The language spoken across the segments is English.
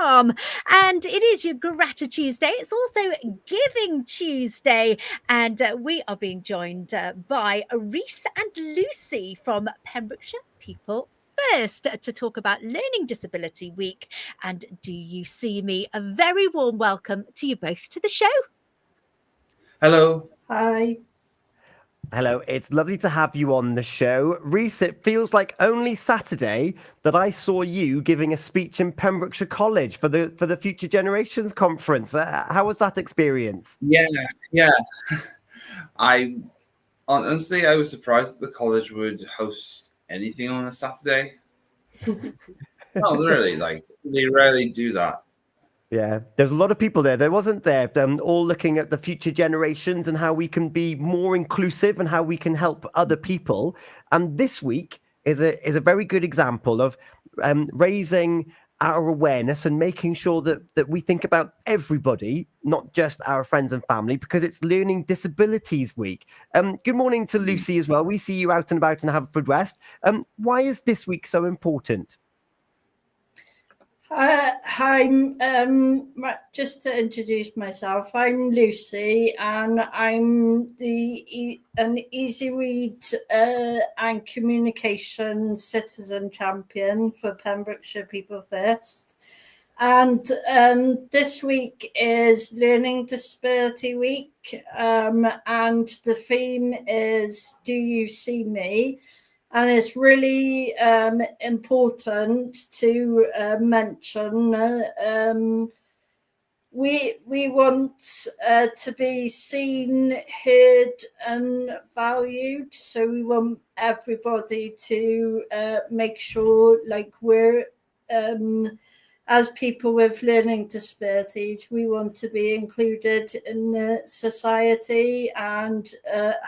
Farm, and it is your Gratitude Tuesday. It's also Giving Tuesday, and we are being joined by Reese and Lucy from Pembrokeshire People First to talk about Learning Disability Week. And do you see me? A very warm welcome to you both to the show. Hello. Hi. Hello, it's lovely to have you on the show. Reese, it feels like only Saturday that I saw you giving a speech in Pembrokeshire College for the Future Generations Conference. How was that experience? Yeah. Honestly, I was surprised that the college would host anything on a Saturday. Oh, really? Like, they rarely do that. Yeah, there's a lot of people there. There wasn't there, all looking at the future generations and how we can be more inclusive and how we can help other people. And this week is a very good example of raising our awareness and making sure that we think about everybody, not just our friends and family, because it's Learning Disabilities Week. Good morning to Lucy as well. We see you out and about in Haverfordwest. Why is this week so important? Hi, just to introduce myself, I'm Lucy, and I'm an Easy Read and Communication Citizen Champion for Pembrokeshire People First. And this week is Learning Disability Week, and the theme is Do You See Me? And it's really important to mention we want to be seen, heard, and valued. So we want everybody to make sure, like, we're as people with learning disabilities, we want to be included in society and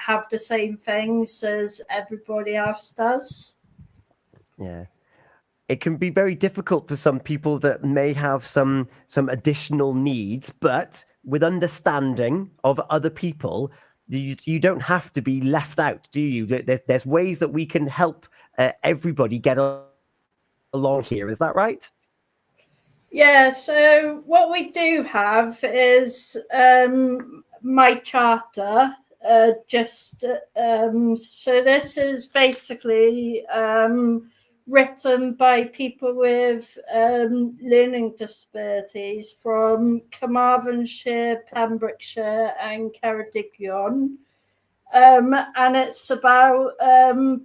have the same things as everybody else does. Yeah. It can be very difficult for some people that may have some additional needs, but with understanding of other people, you don't have to be left out, do you? There's ways that we can help everybody get along here. Is that right? Yeah, so what we do have is my charter. So this is basically written by people with learning disabilities from Carmarthenshire, Pembrokeshire, and Ceredigion. And it's about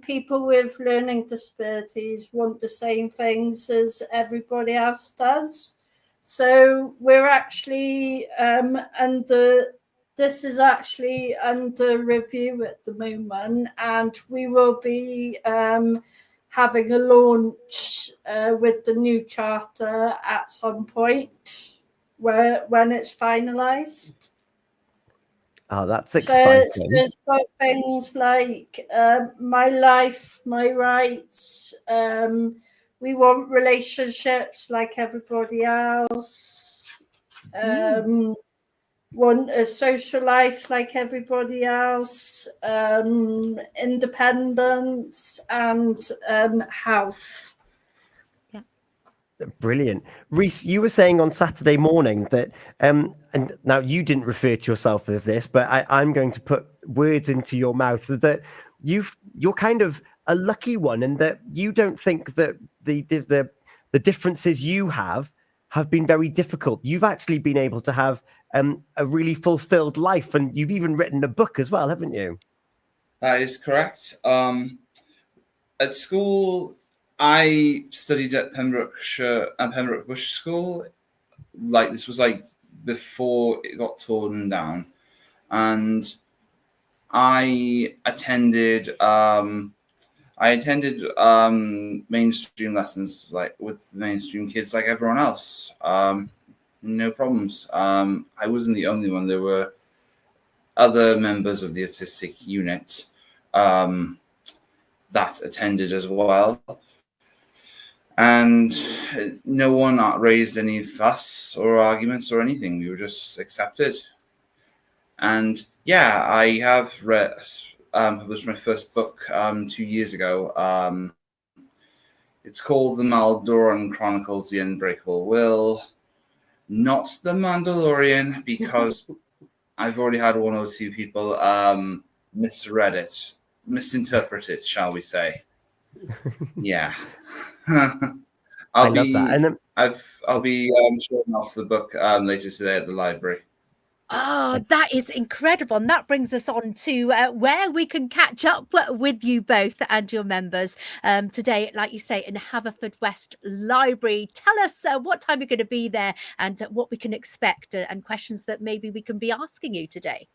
people with learning disabilities want the same things as everybody else does. So we're actually this is actually under review at the moment, and we will be having a launch with the new charter at some point when it's finalised. Oh, that's exciting. So it's got things like my life, my rights. We want relationships like everybody else. Want a social life like everybody else. Independence and health. Brilliant. Reese, you were saying on Saturday morning that, and now you didn't refer to yourself as this, but I'm going to put words into your mouth, that you're kind of a lucky one, and that you don't think that the differences you have been very difficult. You've actually been able to have a really fulfilled life, and you've even written a book as well, haven't you? That is correct. At school, I studied at Pembroke Bush School. Like, this was like before it got torn down, and I attended mainstream lessons, like with mainstream kids, like everyone else. No problems. I wasn't the only one. There were other members of the autistic unit that attended as well. And no one raised any fuss or arguments or anything. We were just accepted. And yeah, I have published my first book 2 years ago. It's called The Maldoran Chronicles: The Unbreakable Will. Not The Mandalorian, because I've already had one or two people misread it, misinterpret it, shall we say. Yeah. I love that. And then, I'll be showing off the book later today at the library. Oh, that is incredible. And that brings us on to where we can catch up with you both and your members today, like you say, in Haverfordwest Library. Tell us what time you're going to be there and what we can expect and questions that maybe we can be asking you today.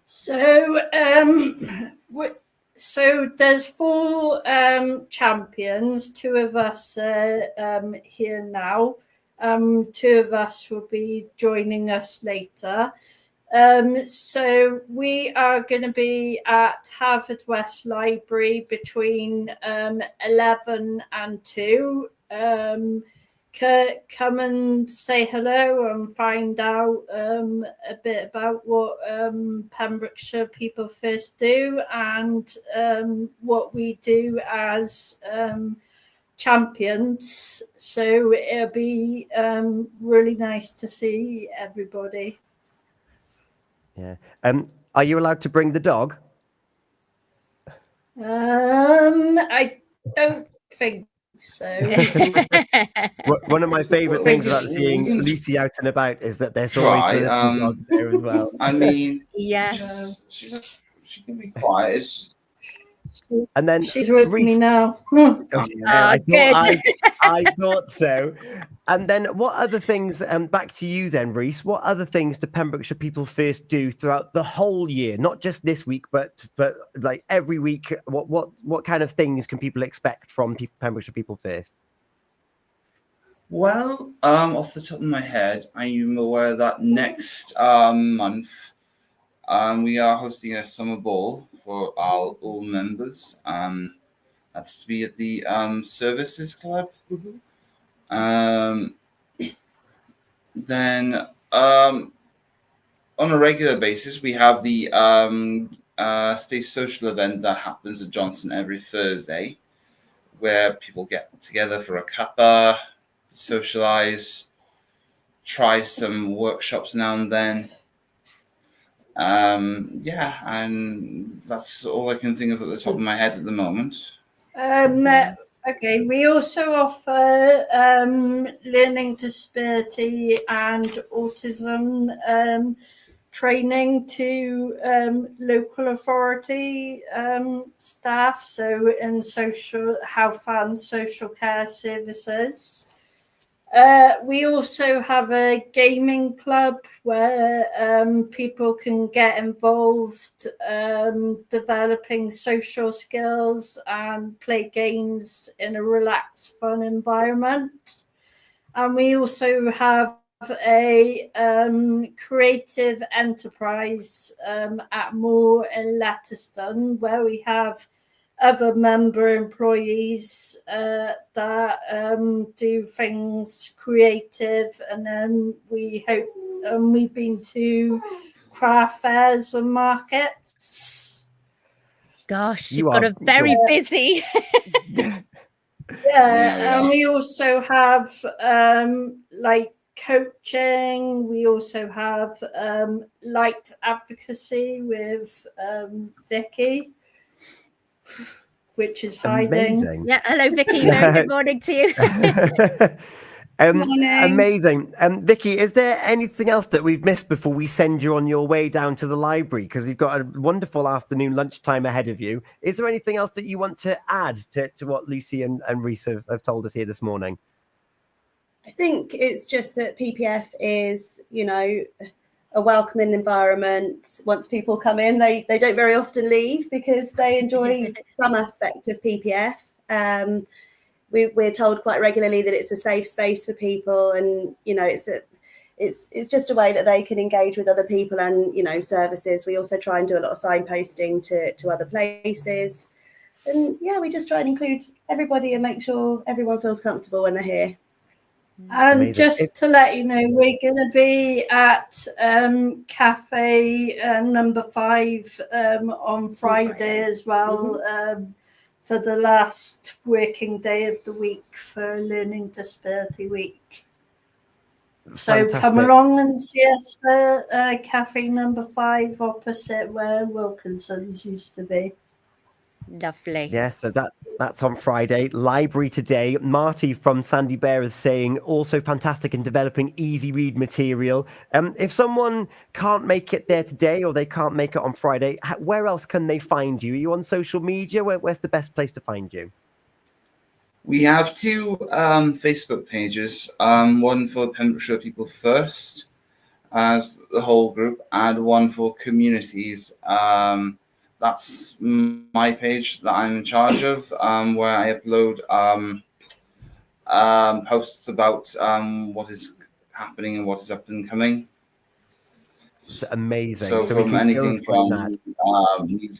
So, so there's 4 champions. 2 of us are here now. 2 of us will be joining us later. So we are going to be at Haverfordwest Library between 11 and 2. Come and say hello and find out a bit about what Pembrokeshire People First do and what we do as champions. So it'll be really nice to see everybody. yeah. Are you allowed to bring the dog? I don't think so. One of my favourite things about seeing Lucy out and about is that there's always the dog there as well. I mean, Yeah. she can be quiet. And then She's with me now. I thought so. And then what other things, back to you then, Reese, what other things do Pembrokeshire People First do throughout the whole year? Not just this week, but like every week, what kind of things can people expect from Pembrokeshire People First? Well, off the top of my head, I am aware that next month we are hosting a summer ball for all members. That's to be at the Services Club. Then on a regular basis, we have the Stay Social event that happens at Johnson every Thursday, where people get together for a cuppa, socialize, try some workshops now and then. Yeah, and that's all I can think of at the top of my head at the moment. Okay, we also offer learning disability and autism training to local authority staff, so in social health and social care services. We also have a gaming club where people can get involved developing social skills and play games in a relaxed, fun environment. And we also have a creative enterprise at Moore in Letterston, where we have other member employees that do things creative, and then we hope we've been to craft fairs and markets. Gosh, you've got a very busy. Yeah, and we also have like coaching. We also have light advocacy with Vicky, which is hiding. Amazing. Yeah, hello, Vicky. Very good morning to you. Amazing. Vicky, is there anything else that we've missed before we send you on your way down to the library? Because you've got a wonderful afternoon lunchtime ahead of you. Is there anything else that you want to add to what Lucy and Reese have told us here this morning? I think it's just that PPF is, a welcoming environment. Once people come in, they don't very often leave because they enjoy some aspect of PPF. We're told quite regularly that it's a safe space for people, and it's just a way that they can engage with other people and services. We also try and do a lot of signposting to other places, and we just try and include everybody and make sure everyone feels comfortable when they're here. And Amazing. just to let you know, we're going to be at Cafe number 5 on Friday as well, for the last working day of the week for Learning Disability Week. So come Fantastic. along and see us at Cafe Number 5 opposite where Wilkinson's used to be. Lovely. Yeah, so that's on Friday. Library today. Marty from Sandy Bear is saying also fantastic in developing easy read material. If someone can't make it there today or they can't make it on Friday, where else can they find you? Are you on social media? Where's the best place to find you? We have two Facebook pages, one for Pembrokeshire People First as the whole group, and one for communities. That's my page that I'm in charge of, where I upload posts about what is happening and what is up and coming. It's amazing. So we from can go anything and find that. from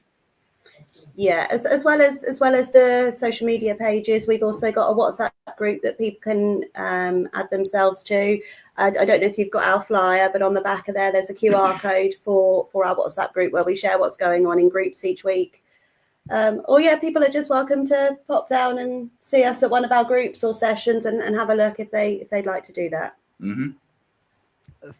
Yeah, as well as the social media pages, we've also got a WhatsApp group that people can add themselves to. I don't know if you've got our flyer, but on the back of there's a QR code for our WhatsApp group where we share what's going on in groups each week. Or yeah, people are just welcome to pop down and see us at one of our groups or sessions and have a look if they'd like to do that. Mm-hmm.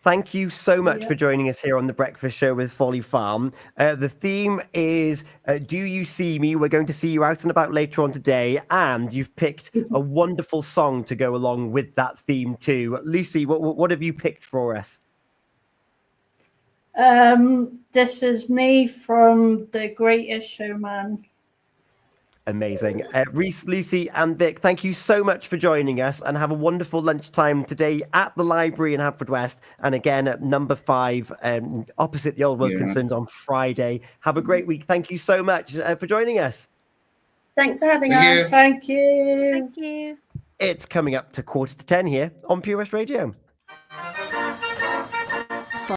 Thank you so much for joining us here on The Breakfast Show with Folly Farm. The theme is Do You See Me? We're going to see you out and about later on today, and you've picked a wonderful song to go along with that theme too. Lucy, what have you picked for us? This is me from The Greatest Showman. Amazing. Reese, Lucy and Vic, thank you so much for joining us, and have a wonderful lunchtime today at the library in Haverfordwest, and again at number 5 opposite the old Wilkinsons on Friday. Have a great week. Thank you so much for joining us. Thanks for having Thank us. you. Thank you. Thank you. It's coming up to 9:45 here on Pure West Radio.